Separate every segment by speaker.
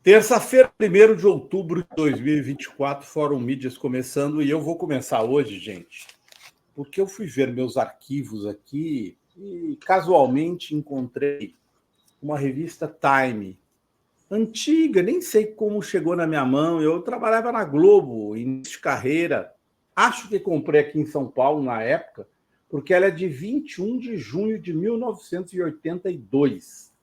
Speaker 1: Terça-feira, 1º de outubro de 2024, Fórum Mídias começando, e eu vou começar hoje, gente, porque eu fui ver meus arquivos aqui e casualmente encontrei uma revista Time, antiga, nem sei como chegou na minha mão. Eu trabalhava na Globo, início de carreira, acho que comprei aqui em São Paulo na época, porque ela é de 21 de junho de 1982.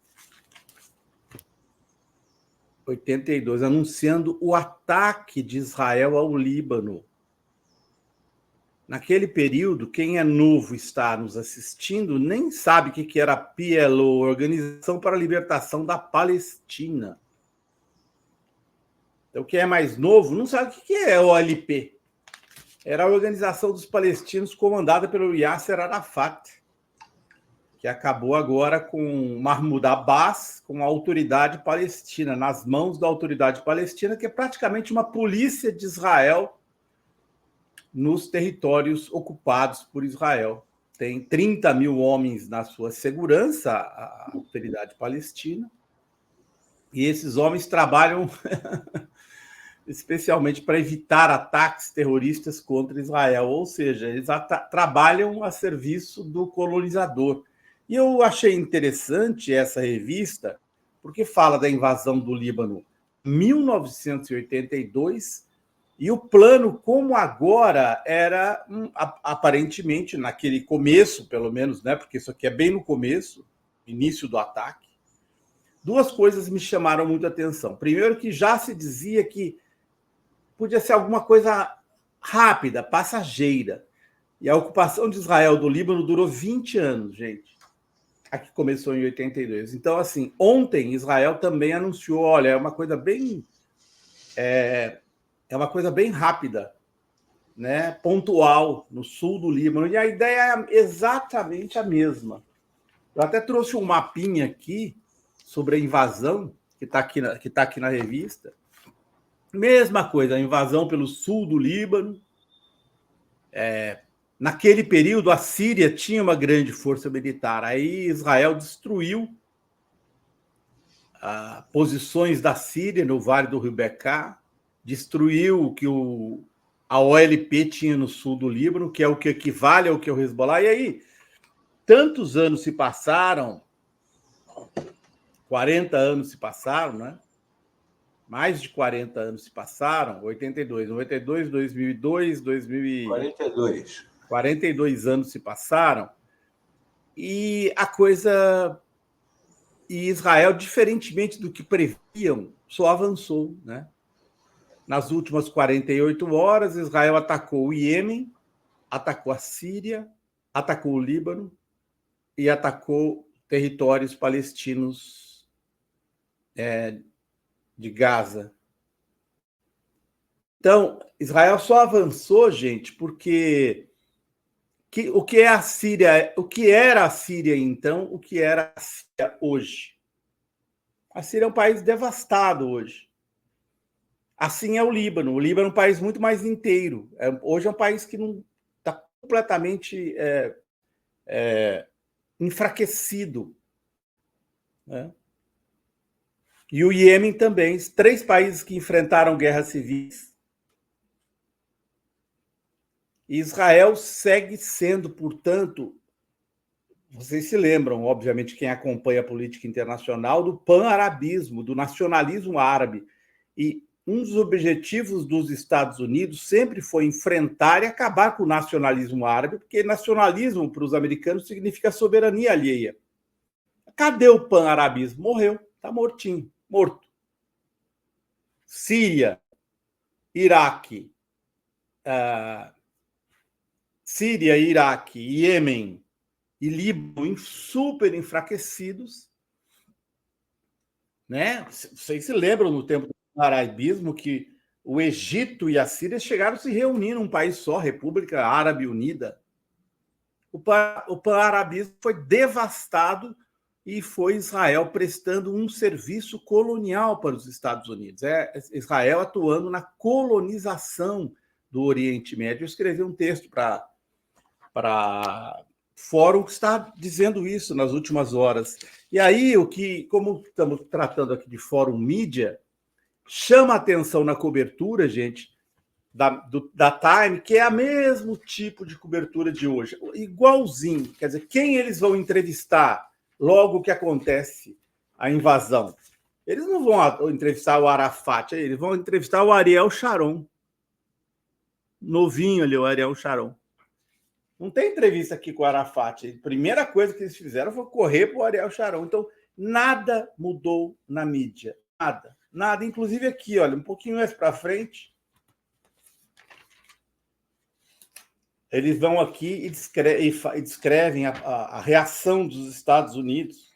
Speaker 1: 82, anunciando o ataque de Israel ao Líbano. Naquele período, quem é novo está nos assistindo nem sabe o que era a PLO, Organização para a Libertação da Palestina. Então, quem é mais novo não sabe o que é a OLP. Era a Organização dos Palestinos comandada pelo Yasser Arafat, que acabou agora com Mahmoud Abbas, com a autoridade palestina, nas mãos da autoridade palestina, que é praticamente uma polícia de Israel nos territórios ocupados por Israel. Tem 30 mil homens na sua segurança, a autoridade palestina, e esses homens trabalham especialmente para evitar ataques terroristas contra Israel, ou seja, eles trabalham a serviço do colonizador. E eu achei interessante essa revista, porque fala da invasão do Líbano em 1982, e o plano, como agora, era, aparentemente, naquele começo, pelo menos, né, porque isso aqui é bem no começo, início do ataque, duas coisas me chamaram muita atenção. Primeiro, que já se dizia que podia ser alguma coisa rápida, passageira. E a ocupação de Israel do Líbano durou 20 anos, gente. Aqui começou em 82. Então, assim, ontem Israel também anunciou, olha, é uma coisa bem rápida, né? Pontual, no sul do Líbano. E a ideia é exatamente a mesma. Eu até trouxe um mapinha aqui sobre a invasão, que está aqui na revista. Mesma coisa, a invasão pelo sul do Líbano. Naquele período, a Síria tinha uma grande força militar. Aí Israel destruiu posições da Síria no Vale do Rio Bekaa, destruiu o que a OLP tinha no sul do Líbano, que é o que equivale ao que é o Hezbollah. E aí, tantos anos se passaram, 40 anos se passaram, né? Mais de 40 anos se passaram, 82, 2002,
Speaker 2: 42.
Speaker 1: 42 anos se passaram, e a coisa... E Israel, diferentemente do que previam, só avançou, né? Nas últimas 48 horas, Israel atacou o Iêmen, atacou a Síria, atacou o Líbano e atacou territórios palestinos de Gaza. Então, Israel só avançou, gente, porque o que é a Síria, o que era a Síria então, o que era a Síria hoje? A Síria é um país devastado hoje. Assim é o Líbano. O Líbano é um país muito mais inteiro. Hoje é um país que não está completamente enfraquecido, né? E o Iêmen também. 3 países que enfrentaram guerras civis. E Israel segue sendo, portanto, vocês se lembram, obviamente, quem acompanha a política internacional, do pan-arabismo, do nacionalismo árabe. E um dos objetivos dos Estados Unidos sempre foi enfrentar e acabar com o nacionalismo árabe, porque nacionalismo para os americanos significa soberania alheia. Cadê o pan-arabismo? Morreu, está mortinho, morto. Síria, Iraque, Iêmen e Líbano super enfraquecidos, né? Vocês se lembram no tempo do arabismo que o Egito e a Síria chegaram a se reunir num país só, República Árabe Unida. O pan-arabismo foi devastado e foi Israel prestando um serviço colonial para os Estados Unidos. Israel atuando na colonização do Oriente Médio. Eu escrevi um texto para Fórum que está dizendo isso nas últimas horas. E aí, como estamos tratando aqui de Fórum Mídia, chama atenção na cobertura, gente, da Time, que é o mesmo tipo de cobertura de hoje, igualzinho. Quer dizer, quem eles vão entrevistar logo que acontece a invasão? Eles não vão entrevistar o Arafat, eles vão entrevistar o Ariel Sharon. Novinho ali, o Ariel Sharon. Não tem entrevista aqui com o Arafat. A primeira coisa que eles fizeram foi correr para o Ariel Sharon. Então, nada mudou na mídia. Nada. Nada. Inclusive aqui, olha, um pouquinho mais para frente, eles vão aqui e descrevem a reação dos Estados Unidos.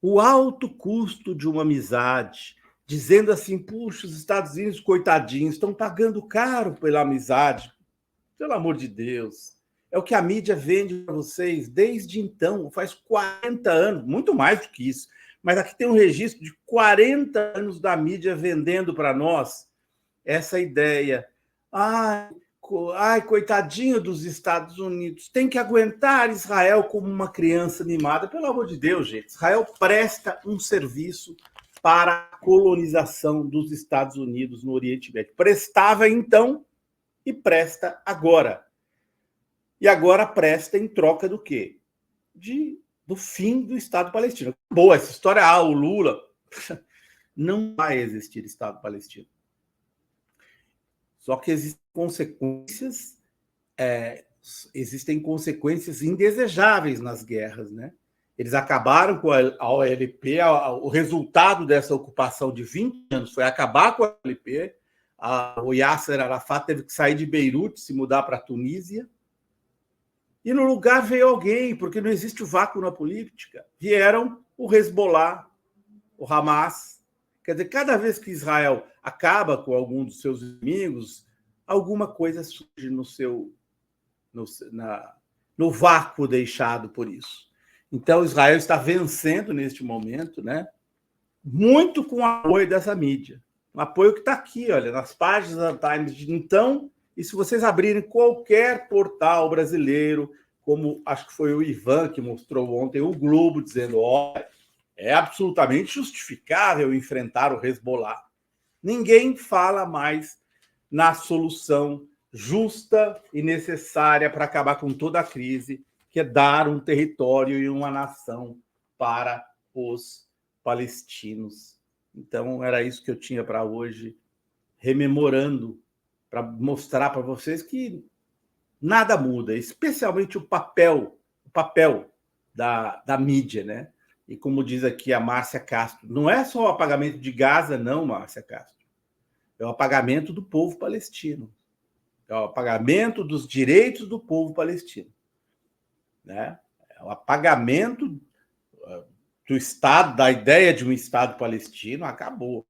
Speaker 1: O alto custo de uma amizade, dizendo assim, puxa, os Estados Unidos, coitadinhos, estão pagando caro pela amizade. Pelo amor de Deus. É o que a mídia vende para vocês desde então, faz 40 anos, muito mais do que isso. Mas aqui tem um registro de 40 anos da mídia vendendo para nós essa ideia. Ai, coitadinho dos Estados Unidos, tem que aguentar Israel como uma criança mimada. Pelo amor de Deus, gente, Israel presta um serviço para a colonização dos Estados Unidos no Oriente Médio. Prestava então e presta agora. E agora presta em troca do quê? Do fim do Estado palestino. Boa, essa história, o Lula. Não vai existir Estado palestino. Só que existem consequências indesejáveis nas guerras, né? Eles acabaram com a OLP, o resultado dessa ocupação de 20 anos foi acabar com a OLP. O Yasser Arafat teve que sair de Beirute, se mudar para a Tunísia. E no lugar veio alguém, porque não existe o vácuo na política. Vieram o Hezbollah, o Hamas. Quer dizer, cada vez que Israel acaba com algum dos seus inimigos, alguma coisa surge no vácuo deixado por isso. Então, Israel está vencendo neste momento, né? Muito com o apoio dessa mídia. Um apoio que está aqui, olha, nas páginas da Times de então. E se vocês abrirem qualquer portal brasileiro, como acho que foi o Ivan que mostrou ontem, o Globo, dizendo, olha, é absolutamente justificável enfrentar o Hezbollah. Ninguém fala mais na solução justa e necessária para acabar com toda a crise, que é dar um território e uma nação para os palestinos. Então, era isso que eu tinha para hoje, rememorando, para mostrar para vocês que nada muda, especialmente o papel da mídia, né? E como diz aqui a Márcia Castro, não é só o apagamento de Gaza, não, Márcia Castro. É o apagamento do povo palestino. É o apagamento dos direitos do povo palestino. Né? É o apagamento do Estado, da ideia de um Estado palestino, acabou.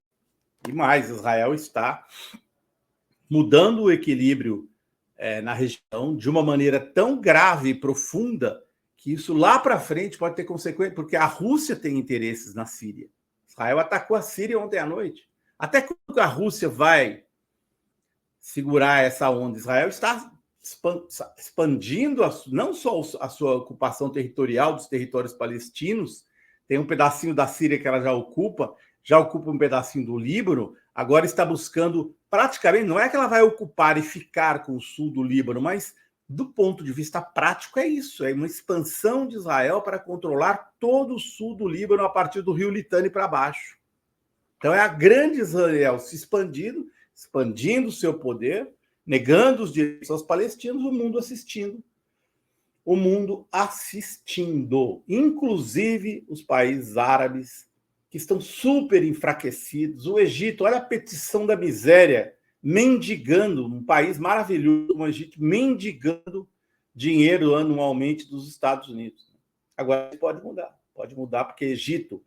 Speaker 1: E mais, Israel está mudando o equilíbrio na região de uma maneira tão grave e profunda que isso lá para frente pode ter consequências, porque a Rússia tem interesses na Síria. Israel atacou a Síria ontem à noite. Até quando a Rússia vai segurar essa onda? Israel está expandindo não só a sua ocupação territorial dos territórios palestinos, tem um pedacinho da Síria que ela já ocupa um pedacinho do Líbano, agora está buscando praticamente, não é que ela vai ocupar e ficar com o sul do Líbano, mas do ponto de vista prático é isso, é uma expansão de Israel para controlar todo o sul do Líbano a partir do rio Litani para baixo. Então é a grande Israel se expandindo o seu poder, negando os direitos aos palestinos, o mundo assistindo, inclusive os países árabes, que estão super enfraquecidos. O Egito, olha a petição da miséria, mendigando, um país maravilhoso, o Egito, mendigando dinheiro anualmente dos Estados Unidos. Agora pode mudar porque Egito,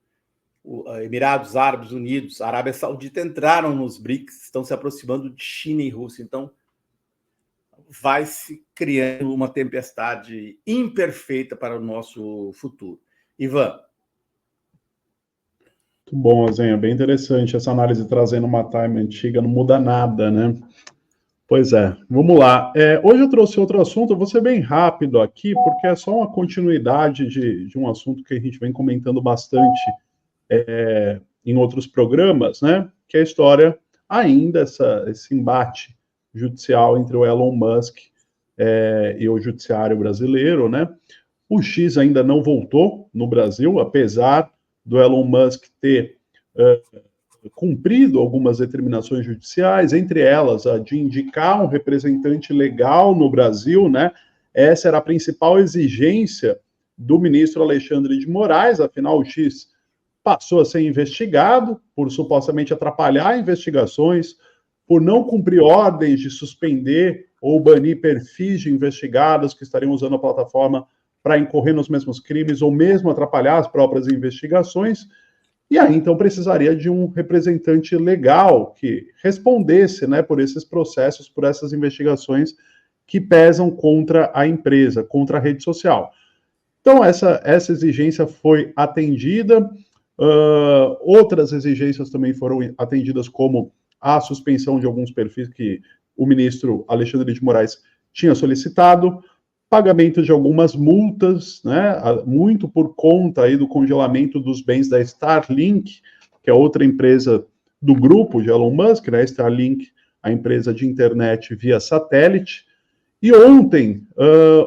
Speaker 1: Emirados Árabes Unidos, Arábia Saudita entraram nos BRICS, estão se aproximando de China e Rússia. Então, vai se criando uma tempestade imperfeita para o nosso futuro. Ivan.
Speaker 3: Muito bom, Zenha, bem interessante essa análise trazendo uma time antiga, não muda nada, né? Pois é, vamos lá. Hoje eu trouxe outro assunto, eu vou ser bem rápido aqui, porque é só uma continuidade de um assunto que a gente vem comentando bastante em outros programas, né? Que é a história ainda, esse embate judicial entre o Elon Musk e o judiciário brasileiro, né? O X ainda não voltou no Brasil, apesar do Elon Musk ter cumprido algumas determinações judiciais, entre elas a de indicar um representante legal no Brasil, né? Essa era a principal exigência do ministro Alexandre de Moraes, afinal o X passou a ser investigado por supostamente atrapalhar investigações, por não cumprir ordens de suspender ou banir perfis de investigados que estariam usando a plataforma para incorrer nos mesmos crimes ou mesmo atrapalhar as próprias investigações. E aí, então, precisaria de um representante legal que respondesse, né, por esses processos, por essas investigações que pesam contra a empresa, contra a rede social. Então, essa exigência foi atendida. Outras exigências também foram atendidas, como a suspensão de alguns perfis que o ministro Alexandre de Moraes tinha solicitado, pagamento de algumas multas, né, muito por conta aí do congelamento dos bens da Starlink, que é outra empresa do grupo de Elon Musk, né, Starlink, a empresa de internet via satélite. E ontem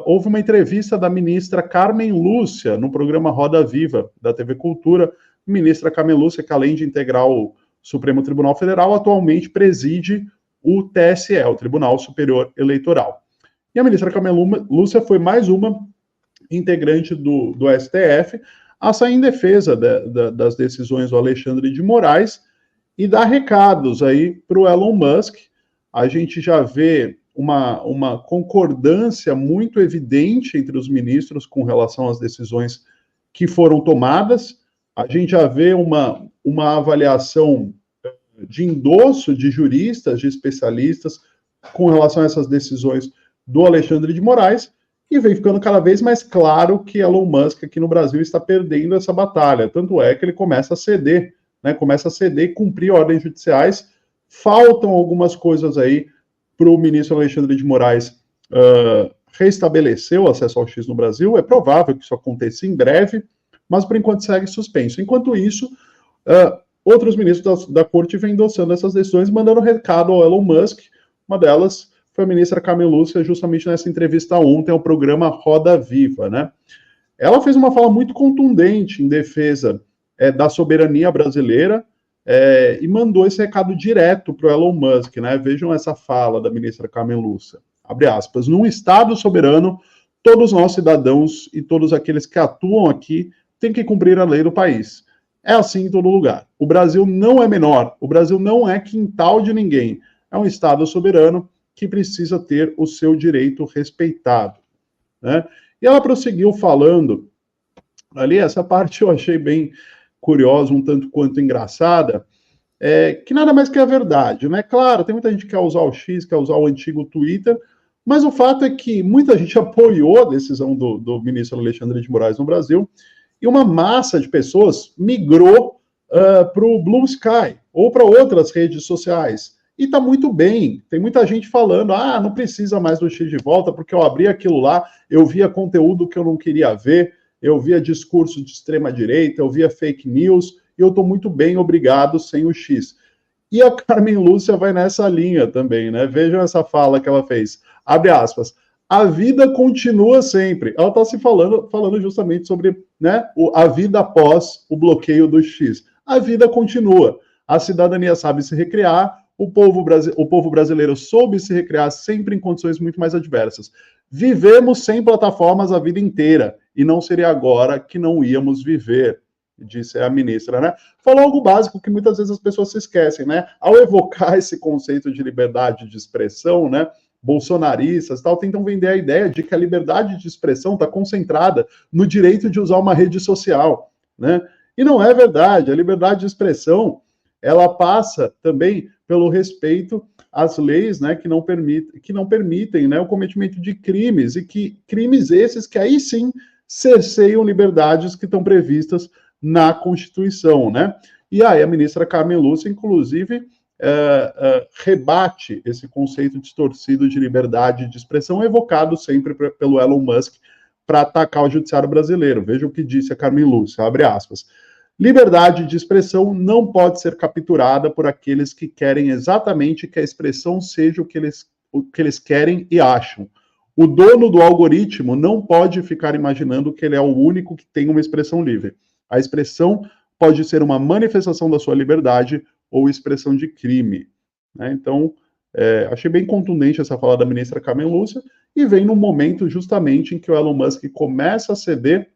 Speaker 3: houve uma entrevista da ministra Carmen Lúcia no programa Roda Viva da TV Cultura. Ministra Carmen Lúcia, que além de integrar o Supremo Tribunal Federal, atualmente preside o TSE, o Tribunal Superior Eleitoral. E a ministra Carmen Lúcia foi mais uma integrante do STF a sair em defesa das decisões do Alexandre de Moraes e dar recados aí para o Elon Musk. A gente já vê uma concordância muito evidente entre os ministros com relação às decisões que foram tomadas. A gente já vê uma avaliação de endosso de juristas, de especialistas, com relação a essas decisões do Alexandre de Moraes, e vem ficando cada vez mais claro que Elon Musk aqui no Brasil está perdendo essa batalha. Tanto é que ele começa a ceder, né? Começa a ceder e cumprir ordens judiciais. Faltam algumas coisas aí para o ministro Alexandre de Moraes restabelecer o acesso ao X no Brasil. É provável que isso aconteça em breve, mas por enquanto segue suspenso. Enquanto isso, outros ministros da corte vêm endossando essas decisões, mandando recado ao Elon Musk. Uma delas foi a ministra Carmen Lúcia, justamente nessa entrevista ontem ao programa Roda Viva, né? Ela fez uma fala muito contundente em defesa da soberania brasileira e mandou esse recado direto para o Elon Musk, né? Vejam essa fala da ministra Carmen Lúcia. Abre aspas. Num Estado soberano, todos nós cidadãos e todos aqueles que atuam aqui têm que cumprir a lei do país. É assim em todo lugar. O Brasil não é menor, o Brasil não é quintal de ninguém. É um Estado soberano que precisa ter o seu direito respeitado, né? E ela prosseguiu falando, ali, essa parte eu achei bem curiosa, um tanto quanto engraçada, que nada mais que a verdade, né? Claro, tem muita gente que quer usar o X, quer usar o antigo Twitter, mas o fato é que muita gente apoiou a decisão do ministro Alexandre de Moraes no Brasil, e uma massa de pessoas migrou para o Blue Sky, ou para outras redes sociais. E está muito bem. Tem muita gente falando, não precisa mais do X de volta, porque eu abri aquilo lá, eu via conteúdo que eu não queria ver, eu via discurso de extrema-direita, eu via fake news, e eu estou muito bem, obrigado, sem o X. E a Carmen Lúcia vai nessa linha também, né? Vejam essa fala que ela fez. Abre aspas. A vida continua sempre. Ela está se falando justamente sobre, né, a vida após o bloqueio do X. A vida continua. A cidadania sabe se recriar, o povo brasileiro soube se recriar sempre em condições muito mais adversas. Vivemos sem plataformas a vida inteira, e não seria agora que não íamos viver, disse a ministra, né? Falou algo básico que muitas vezes as pessoas se esquecem, né? Ao evocar esse conceito de liberdade de expressão, né? Bolsonaristas tal, tentam vender a ideia de que a liberdade de expressão está concentrada no direito de usar uma rede social, né? E não é verdade. A liberdade de expressão, ela passa também pelo respeito às leis, né, que não permitem, né, o cometimento de crimes, e que crimes esses que aí sim cerceiam liberdades que estão previstas na Constituição, né? E aí a ministra Carmen Lúcia, inclusive, rebate esse conceito distorcido de liberdade de expressão, evocado sempre pelo Elon Musk para atacar o judiciário brasileiro. Veja o que disse a Carmen Lúcia, abre aspas. Liberdade de expressão não pode ser capturada por aqueles que querem exatamente que a expressão seja o que eles querem e acham. O dono do algoritmo não pode ficar imaginando que ele é o único que tem uma expressão livre. A expressão pode ser uma manifestação da sua liberdade ou expressão de crime. Né? Então, achei bem contundente essa fala da ministra Carmen Lúcia, e vem num momento justamente em que o Elon Musk começa a ceder.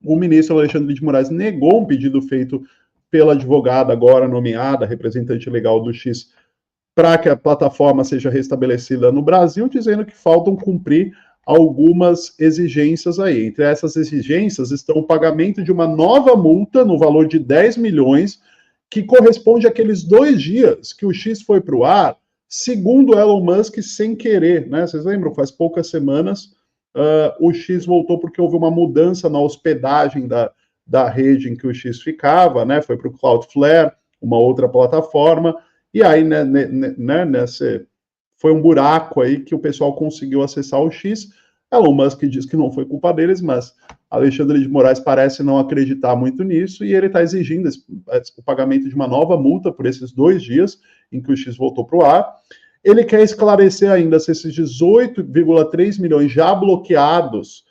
Speaker 3: O ministro Alexandre de Moraes negou um pedido feito pela advogada agora nomeada, representante legal do X, para que a plataforma seja restabelecida no Brasil, dizendo que faltam cumprir algumas exigências aí. Entre essas exigências estão o pagamento de uma nova multa no valor de 10 milhões, que corresponde àqueles 2 dias que o X foi para o ar, segundo Elon Musk, sem querer. Né? Vocês lembram? Faz poucas semanas, o X voltou porque houve uma mudança na hospedagem da rede em que o X ficava, né? Foi para o Cloudflare, uma outra plataforma, e aí, né, foi um buraco aí que o pessoal conseguiu acessar o X. Elon Musk diz que não foi culpa deles, mas Alexandre de Moraes parece não acreditar muito nisso, e ele está exigindo o pagamento de uma nova multa por esses 2 dias em que o X voltou para o ar. Ele quer esclarecer ainda se esses 18,3 milhões já bloqueados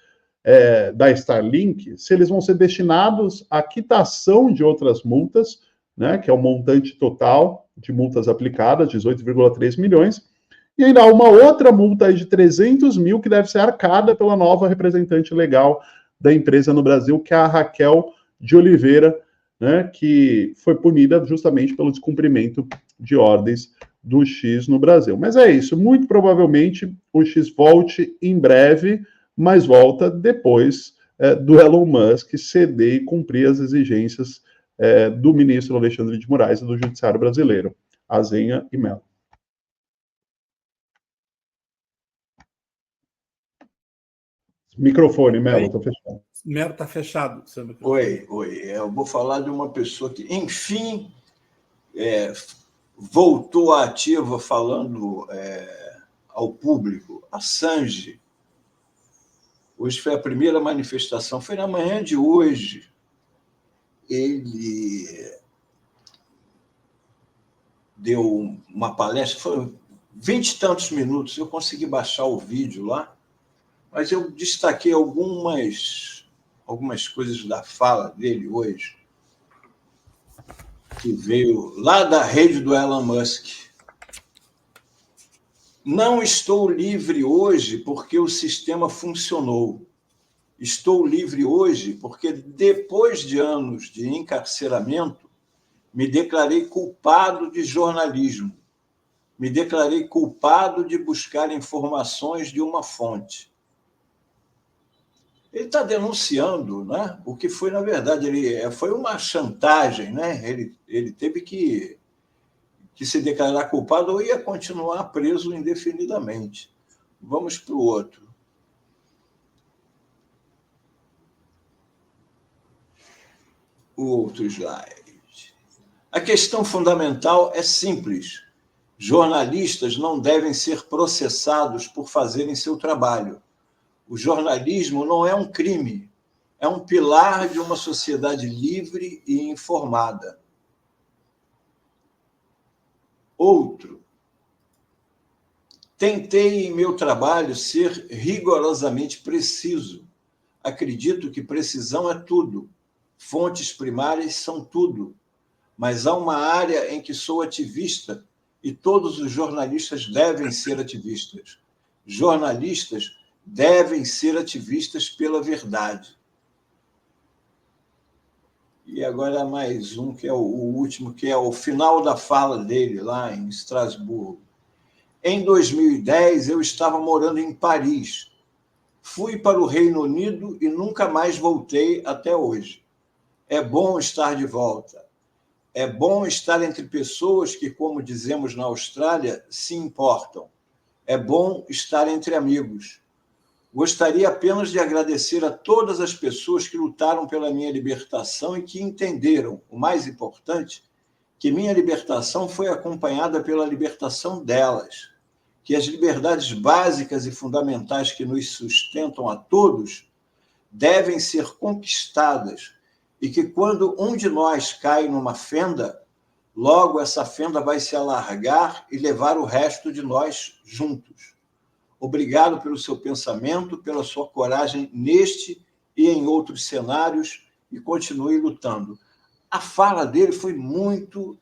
Speaker 3: da Starlink, se eles vão ser destinados à quitação de outras multas, né, que é o montante total de multas aplicadas, 18,3 milhões, e ainda há uma outra multa aí de 300 mil que deve ser arcada pela nova representante legal da empresa no Brasil, que é a Raquel de Oliveira, né, que foi punida justamente pelo descumprimento de ordens do X no Brasil. Mas é isso, muito provavelmente o X volte em breve, mas volta depois do Elon Musk ceder e cumprir as exigências do ministro Alexandre de Moraes e do Judiciário Brasileiro, Azenha e Mello. Microfone, Mello, está fechado.
Speaker 1: Mello está fechado. Seu microfone.
Speaker 2: Oi. Eu vou falar de uma pessoa que, enfim, voltou à ativa falando ao público, Assange. Hoje foi a primeira manifestação, foi na manhã de hoje. Ele deu uma palestra, foi 20 e tantos minutos, eu consegui baixar o vídeo lá, mas eu destaquei algumas coisas da fala dele hoje, que veio lá da rede do Elon Musk. Não estou livre hoje porque o sistema funcionou. Estou livre hoje porque, depois de anos de encarceramento, me declarei culpado de jornalismo. Me declarei culpado de buscar informações de uma fonte. Ele está denunciando, né, o que foi, na verdade, foi uma chantagem. Né? Ele teve que se declarar culpado ou ia continuar preso indefinidamente. Vamos para o outro. O outro slide. A questão fundamental é simples. Jornalistas não devem ser processados por fazerem seu trabalho. O jornalismo não é um crime, é um pilar de uma sociedade livre e informada. Outro. Tentei em meu trabalho ser rigorosamente preciso. Acredito que precisão é tudo. Fontes primárias são tudo. Mas há uma área em que sou ativista e todos os jornalistas devem ser ativistas. Jornalistas devem ser ativistas pela verdade. E agora mais um, que é o último, que é o final da fala dele lá em Estrasburgo. Em 2010, eu estava morando em Paris. Fui para o Reino Unido e nunca mais voltei até hoje. É bom estar de volta. É bom estar entre pessoas que, como dizemos na Austrália, se importam. É bom estar entre amigos. Gostaria apenas de agradecer a todas as pessoas que lutaram pela minha libertação e que entenderam, o mais importante, que minha libertação foi acompanhada pela libertação delas, que as liberdades básicas e fundamentais que nos sustentam a todos devem ser conquistadas e que quando um de nós cai numa fenda, logo essa fenda vai se alargar e levar o resto de nós juntos. Obrigado pelo seu pensamento, pela sua coragem neste e em outros cenários, e continue lutando. A fala dele foi muito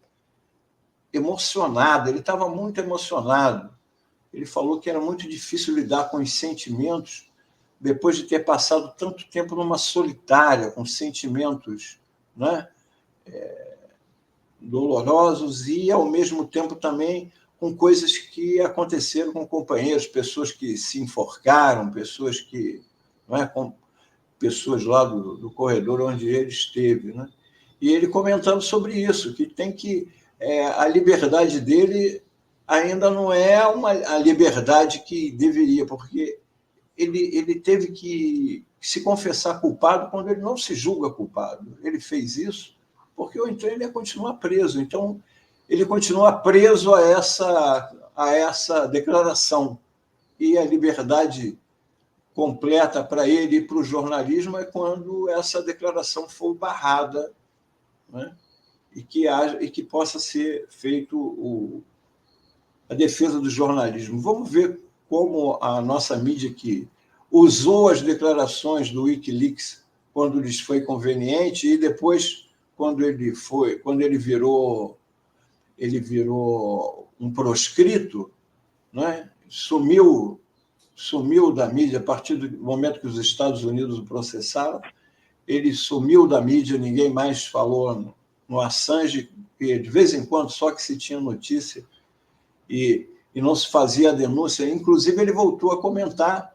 Speaker 2: emocionada, ele estava muito emocionado. Ele falou que era muito difícil lidar com os sentimentos depois de ter passado tanto tempo numa solitária, com sentimentos, né, dolorosos e, ao mesmo tempo, também com coisas que aconteceram com companheiros, pessoas que se enforcaram, pessoas que... Não é, com pessoas lá do corredor onde ele esteve, né? E ele comentando sobre isso, que tem que... a liberdade dele ainda não é a liberdade que deveria, porque ele teve que se confessar culpado quando ele não se julga culpado. Ele fez isso porque então ele ia continuar preso. Então, ele continua preso a essa declaração. E a liberdade completa para ele e para o jornalismo é quando essa declaração for barrada, né? E que possa ser feito a defesa do jornalismo. Vamos ver como a nossa mídia que usou as declarações do Wikileaks quando lhes foi conveniente e depois, quando ele virou um proscrito, né? Sumiu da mídia a partir do momento que os Estados Unidos o processaram. Ele sumiu da mídia, ninguém mais falou no Assange, que de vez em quando só que se tinha notícia e não se fazia a denúncia. Inclusive, ele voltou a comentar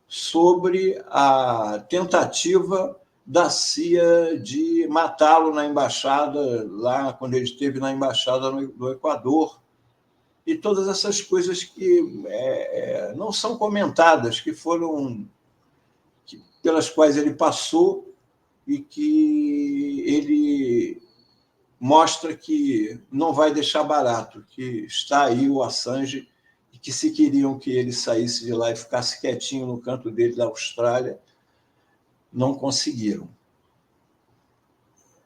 Speaker 2: sobre a tentativa da CIA de matá-lo na embaixada, lá quando ele esteve na embaixada do Equador, e todas essas coisas que não são comentadas, que foram pelas quais ele passou e que ele mostra que não vai deixar barato, que está aí o Assange, e que se queriam que ele saísse de lá e ficasse quietinho no canto dele da Austrália, não conseguiram.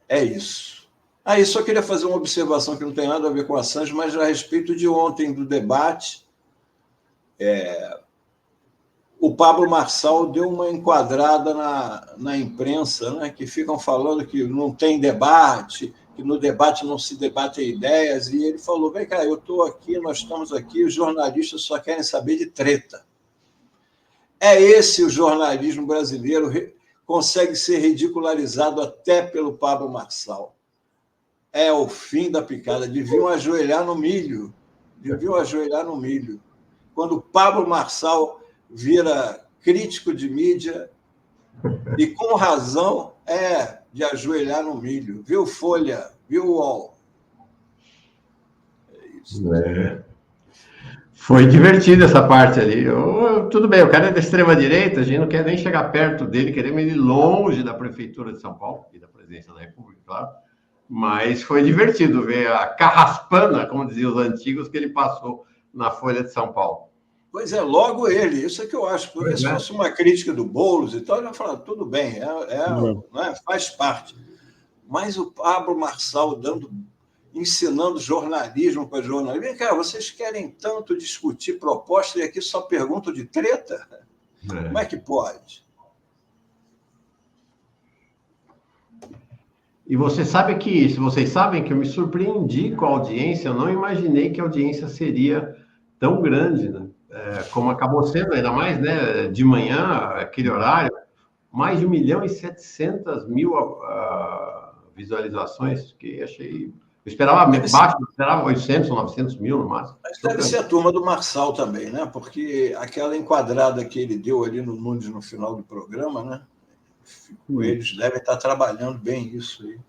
Speaker 2: É isso. Aí só queria fazer uma observação que não tem nada a ver com o Assange, mas a respeito de ontem, do debate. O Pablo Marçal deu uma enquadrada na imprensa, né, que ficam falando que não tem debate, que no debate não se debatem ideias, e ele falou, vem cá, eu estou aqui, nós estamos aqui, os jornalistas só querem saber de treta. É esse o jornalismo brasileiro, consegue ser ridicularizado até pelo Pablo Marçal. É o fim da picada, deviam ajoelhar no milho. Quando o Pablo Marçal vira crítico de mídia, e com razão de ajoelhar no milho. Viu, Folha? Viu, UOL? É isso.
Speaker 4: Foi divertido essa parte ali. Tudo bem, o cara é da extrema-direita, a gente não quer nem chegar perto dele, queremos ir longe da Prefeitura de São Paulo e da Presidência da República, claro. Mas foi divertido ver a carraspana, como diziam os antigos, que ele passou na Folha de São Paulo.
Speaker 2: Pois é, logo ele, isso é que eu acho. Porque se fosse uma crítica do Boulos e tal, eu ia falar, tudo bem, né, faz parte. Mas o Pablo Marçal ensinando jornalismo para jornalismo. Vem cá, vocês querem tanto discutir proposta e aqui só perguntam de treta? Como é que pode?
Speaker 4: E vocês sabem que eu me surpreendi com a audiência, eu não imaginei que a audiência seria tão grande, né? Como acabou sendo, ainda mais, né, de manhã, aquele horário, mais de 1.700.000 visualizações, que achei... Eu esperava baixo, eu esperava 800 ou 900 mil no máximo.
Speaker 2: Mas deve ser a turma do Marçal também, né? Porque aquela enquadrada que ele deu ali no Nunes no final do programa, né? Eles devem estar trabalhando bem isso aí.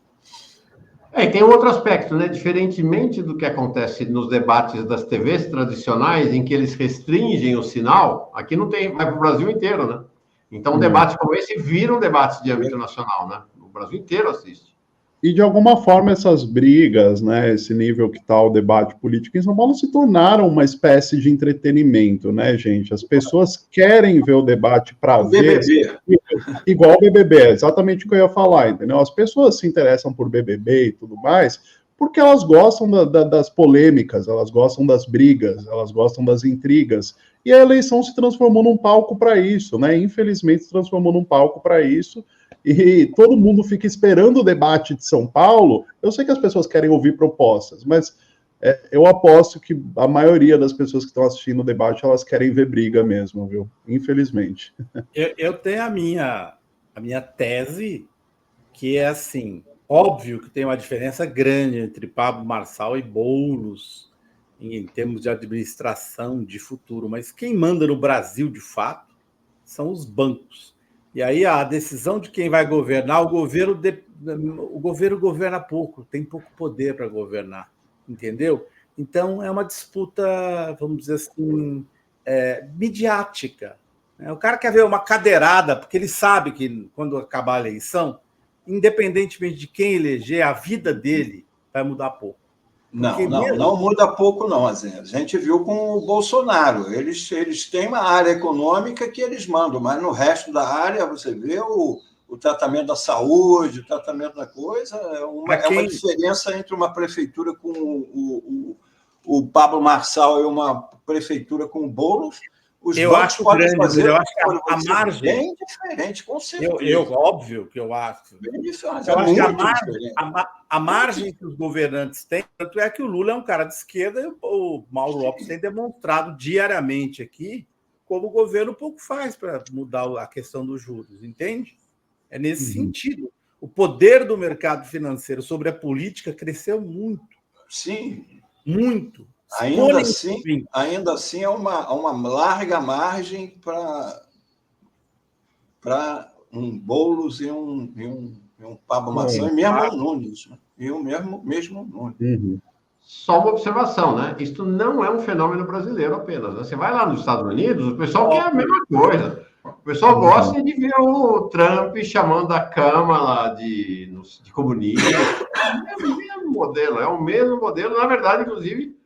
Speaker 4: E tem um outro aspecto, né? Diferentemente do que acontece nos debates das TVs tradicionais, em que eles restringem o sinal, aqui não tem, vai para o Brasil inteiro, né? Então, debates como esse viram debates de âmbito nacional, né? O Brasil inteiro assiste.
Speaker 3: E, de alguma forma, essas brigas, né, esse nível que está o debate político em São Paulo se tornaram uma espécie de entretenimento, né, gente? As pessoas querem ver o debate para ver...
Speaker 2: BBB.
Speaker 3: Igual o BBB, é exatamente o que eu ia falar, entendeu? As pessoas se interessam por BBB e tudo mais porque elas gostam das polêmicas, elas gostam das brigas, elas gostam das intrigas. E a eleição se transformou num palco para isso, né? Infelizmente, se transformou num palco para isso. E todo mundo fica esperando o debate de São Paulo. Eu sei que as pessoas querem ouvir propostas, mas eu aposto que a maioria das pessoas que estão assistindo o debate, elas querem ver briga mesmo, viu? Infelizmente.
Speaker 1: Eu tenho a minha tese, que é assim, óbvio que tem uma diferença grande entre Pablo Marçal e Boulos, em termos de administração, de futuro, mas quem manda no Brasil, de fato, são os bancos. E aí a decisão de quem vai governar, o governo governa pouco, tem pouco poder para governar, entendeu? Então é uma disputa, vamos dizer assim, midiática. O cara quer ver uma cadeirada, porque ele sabe que quando acabar a eleição, independentemente de quem eleger, a vida dele vai mudar pouco.
Speaker 2: Não muda pouco, não, Azenha. A gente viu com o Bolsonaro. Eles têm uma área econômica que eles mandam, mas no resto da área, você vê o tratamento da saúde, o tratamento da coisa, é uma diferença entre uma prefeitura com o Pablo Marçal e uma prefeitura com o Boulos.
Speaker 1: Eu acho grande, mas eu acho que a margem...
Speaker 2: Bem diferente, com certeza.
Speaker 1: Óbvio que eu acho.
Speaker 2: Bem diferente.
Speaker 1: Eu acho que a margem que os governantes têm, tanto é que o Lula é um cara de esquerda e o Mauro Lopes tem demonstrado diariamente aqui como o governo pouco faz para mudar a questão dos juros, entende? É nesse sentido. O poder do mercado financeiro sobre a política cresceu muito.
Speaker 2: Sim.
Speaker 1: Muito.
Speaker 2: Ainda assim, é uma larga margem para um Boulos e um Pablo Marçal, e mesmo o Nunes. Né? E o mesmo Nunes.
Speaker 3: Uhum.
Speaker 4: Só uma observação, né? Isto não é um fenômeno brasileiro apenas. Né? Você vai lá nos Estados Unidos, o pessoal quer a mesma coisa. O pessoal gosta de ver o Trump chamando a Câmara de comunista. É o mesmo modelo. Na verdade, inclusive,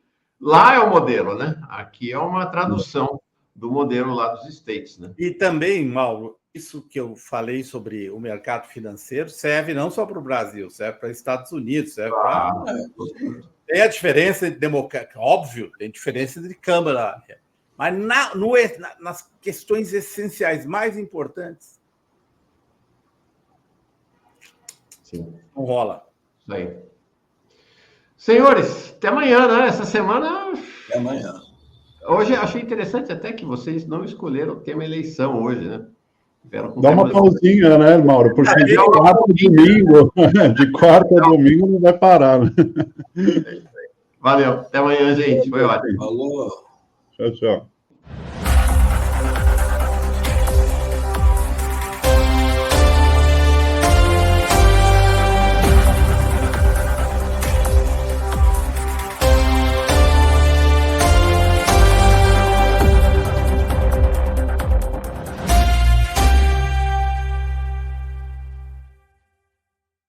Speaker 4: lá é o modelo, né? Aqui é uma tradução do modelo lá dos States, né?
Speaker 1: E também, Mauro, isso que eu falei sobre o mercado financeiro serve não só para o Brasil, serve para os Estados Unidos, serve para... Tem a diferença entre democracia, óbvio, tem diferença entre Câmara, mas nas questões essenciais mais importantes,
Speaker 4: sim,
Speaker 1: não rola.
Speaker 4: Isso aí. Senhores, até amanhã, né? Essa semana...
Speaker 2: Até amanhã.
Speaker 4: Hoje eu achei interessante até que vocês não escolheram o tema eleição hoje, né?
Speaker 3: Dá uma pausinha, né, Mauro? Porque de quarta a domingo não vai parar. Né?
Speaker 4: Valeu, até amanhã, gente. Foi ótimo.
Speaker 2: Falou.
Speaker 3: Tchau, tchau.